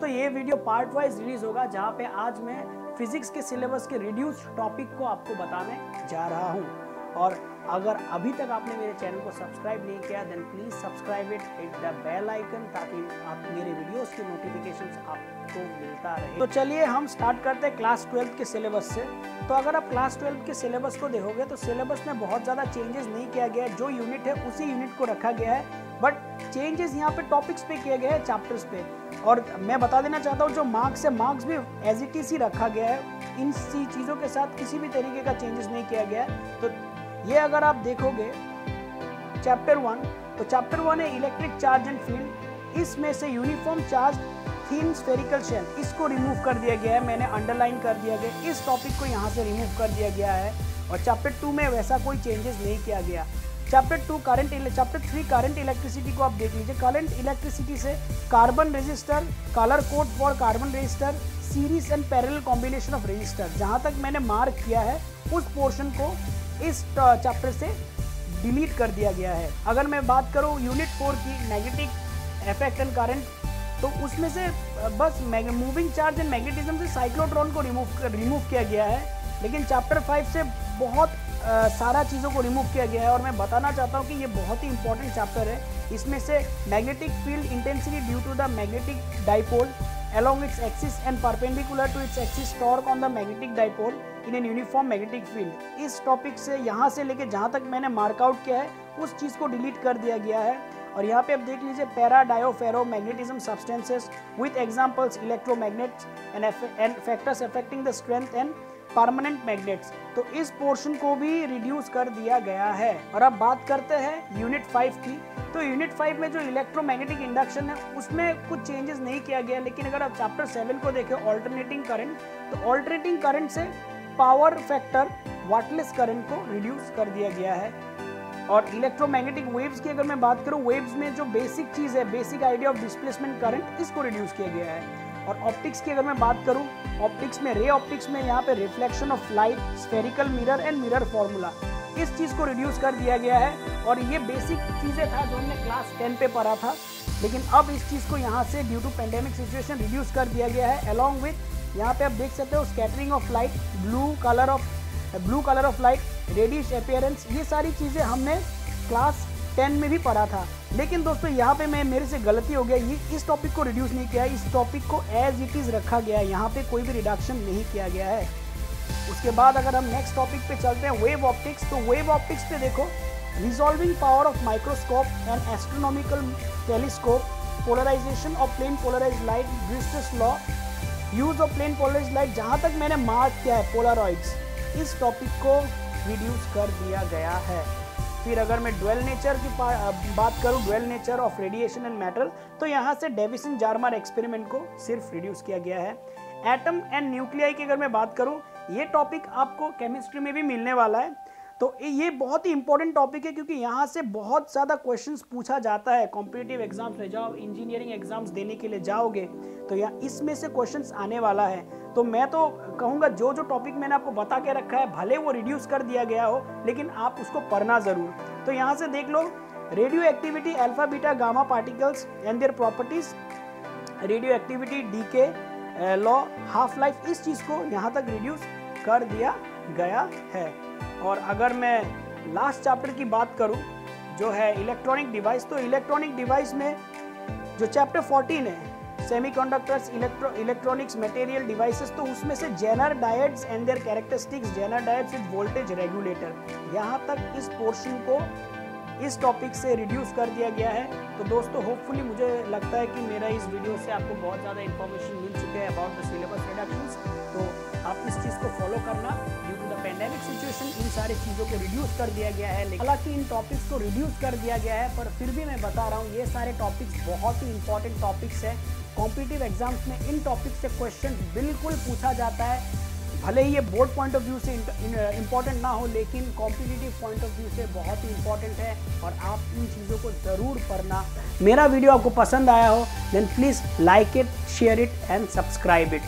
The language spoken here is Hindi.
दोस्तों ये वीडियो पार्ट वाइज रिलीज होगा, जहाँ पे आज मैं फिजिक्स के सिलेबस के रिड्यूस टॉपिक को आपको बताने जा रहा हूँ। और अगर अभी तक आपने मेरे चैनल को सब्सक्राइब नहीं किया then please subscribe it, hit the bell icon, ताकि आप मेरे वीडियोस के नोटिफिकेशंस आपको मिलता रहे। तो चलिए हम स्टार्ट करते हैं क्लास 12 के सिलेबस से। तो अगर आप क्लास 12 के सिलेबस को देखोगे तो सिलेबस में बहुत ज़्यादा चेंजेस नहीं किया गया है। जो यूनिट है उसी यूनिट को रखा गया है, बट चेंजेस यहाँ पे टॉपिक्स पे किए गए हैं, चैप्टर्स पे। और मैं बता देना चाहता हूँ जो मार्क्स है, मार्क्स भी एज इट इज ही रखा गया है। इन चीज़ों के साथ किसी भी तरीके का चेंजेस नहीं किया गया है। तो ये अगर आप देखोगे चैप्टर 1, तो चैप्टर 1 है इलेक्ट्रिक चार्ज एंड फील्ड। इसमें से uniform charge thin spherical shell, इसको रिमूव कर दिया गया है, मैंने अंडरलाइन कर दिया गया, इस टॉपिक को यहाँ से रिमूव कर दिया गया है। और चैप्टर 2 में वैसा कोई चेंजेस नहीं किया गया। चैप्टर 3 करंट इलेक्ट्रिसिटी को आप देख लीजिए। करंट इलेक्ट्रिसिटी से carbon resistor, colour code for carbon resistor, series and parallel combination of resistor, जहाँ तक मैंने मार्क किया है उस पोर्शन को इस चैप्टर से डिलीट कर दिया गया है। अगर मैं बात करूँ यूनिट 4 की मैग्नेटिक इफेक्ट एंड करंट, तो उसमें से बस मूविंग चार्ज एंड मैग्नेटिज्म से साइक्लोट्रॉन को रिमूव किया गया है। लेकिन चैप्टर 5 से बहुत सारा चीज़ों को रिमूव किया गया है। और मैं बताना चाहता हूँ कि ये बहुत ही इंपॉर्टेंट चैप्टर है। इसमें से magnetic field intensity due to the magnetic dipole along its axis and perpendicular to its axis torque on the magnetic dipole in an uniform magnetic field, इस टॉपिक से यहाँ से लेके जहाँ तक मैंने मार्कआउट किया है उस चीज़ को डिलीट कर दिया गया है। और यहाँ पे आप देख लीजिए para dia ferro magnetism substances with examples electromagnets and factors affecting the strength and permanent magnets, तो इस पोर्शन को भी रिड्यूस कर दिया गया है। और अब बात करते हैं यूनिट 5 की। तो यूनिट 5 में जो इलेक्ट्रोमैग्नेटिक इंडक्शन है उसमें कुछ चेंजेस नहीं किया गया। लेकिन अगर आप चैप्टर 7 को देखें ऑल्टरनेटिंग करंट, तो ऑल्टरनेटिंग करंट से पावर फैक्टर वाटलेस करंट को रिड्यूस कर दिया गया है। और इलेक्ट्रोमैग्नेटिक वेव्स की अगर मैं बात करूं, वेव्स में जो बेसिक चीज़ है, basic idea of displacement current, इसको रिड्यूस किया गया है। और ऑप्टिक्स की अगर मैं बात करूं, ऑप्टिक्स में रे ऑप्टिक्स में यहाँ पे reflection of light, spherical mirror and mirror formula, इस चीज़ को रिड्यूस कर दिया गया है। और ये बेसिक चीज़ें था जो हमने क्लास 10 पे पढ़ा था, लेकिन अब इस चीज़ को यहाँ से due to pandemic situation reduce कर दिया गया है। अलॉन्ग विथ यहाँ पे आप देख सकते हो scattering of light, blue colour of light, reddish appearance, ये सारी चीज़ें हमने क्लास 10 में भी पढ़ा था। लेकिन दोस्तों यहाँ पे मेरे से गलती हो गया, ये इस टॉपिक को रिड्यूस नहीं किया है, इस टॉपिक को एज इट इज़ रखा गया है, यहाँ पे कोई भी रिडक्शन नहीं किया गया है। उसके बाद अगर हम नेक्स्ट टॉपिक पे चलते हैं वेव ऑप्टिक्स, तो वेव ऑप्टिक्स पे देखो resolving power of microscope and astronomical telescope, polarization of plane polarized light, Brewster's law, use of plane polarized light, जहाँ तक मैंने मार्क किया है पोलरॉइड्स, इस टॉपिक को रिड्यूस कर दिया गया है। फिर अगर मैं ड्वेल नेचर की बात करूं, dual nature of radiation and matter, तो यहाँ से डेविसन जार्मर एक्सपेरिमेंट को सिर्फ रिड्यूस किया गया है। एटम एंड न्यूक्लियाई की अगर मैं बात करूं, ये टॉपिक आपको केमिस्ट्री में भी मिलने वाला है। तो ये बहुत ही इंपॉर्टेंट टॉपिक है, क्योंकि यहाँ से बहुत ज़्यादा क्वेश्चंस पूछा जाता है। कॉम्पिटिटिव एग्जाम्स में जाओ, इंजीनियरिंग एग्जाम्स देने के लिए जाओगे तो यहाँ इसमें से क्वेश्चंस आने वाला है। तो मैं तो कहूँगा जो टॉपिक मैंने आपको बता के रखा है, भले वो रिड्यूस कर दिया गया हो, लेकिन आप उसको पढ़ना ज़रूर। तो यहाँ से देख लो radioactivity alpha beta gamma particles and their properties, radioactivity, decay law, half life, इस चीज़ को यहाँ तक रिड्यूस कर दिया गया है। और अगर मैं लास्ट चैप्टर की बात करूं जो है इलेक्ट्रॉनिक डिवाइस, तो इलेक्ट्रॉनिक डिवाइस में जो चैप्टर 14 है सेमीकंडक्टर्स, इलेक्ट्रॉनिक्स मटेरियल डिवाइसेस, तो उसमें से Zener diodes and their characteristics, Zener diodes with voltage regulator, यहाँ तक इस पोर्शन को इस टॉपिक से रिड्यूस कर दिया गया है। तो दोस्तों होपफुली मुझे लगता है कि मेरा इस वीडियो से आपको बहुत ज़्यादा इन्फॉर्मेशन मिल चुके हैं अबाउट द सिलेबस रिडक्शंस। तो आप इस चीज़ को फॉलो करना। Due to the pandemic situation इन सारी चीज़ों को रिड्यूस कर दिया गया है। हालांकि इन टॉपिक्स को रिड्यूस कर दिया गया है, पर फिर भी मैं बता रहा हूँ ये सारे टॉपिक्स बहुत ही इंपॉर्टेंट टॉपिक्स हैं। कॉम्पिटिटिव एग्जाम्स में इन टॉपिक्स से क्वेश्चन बिल्कुल पूछा जाता है। भले ही ये बोर्ड पॉइंट ऑफ व्यू से इम्पॉर्टेंट ना हो, लेकिन कॉम्पिटिटिव पॉइंट ऑफ व्यू से बहुत ही इम्पॉर्टेंट है और आप इन चीज़ों को ज़रूर पढ़ना। मेरा वीडियो आपको पसंद आया हो then please like it, share it and subscribe it.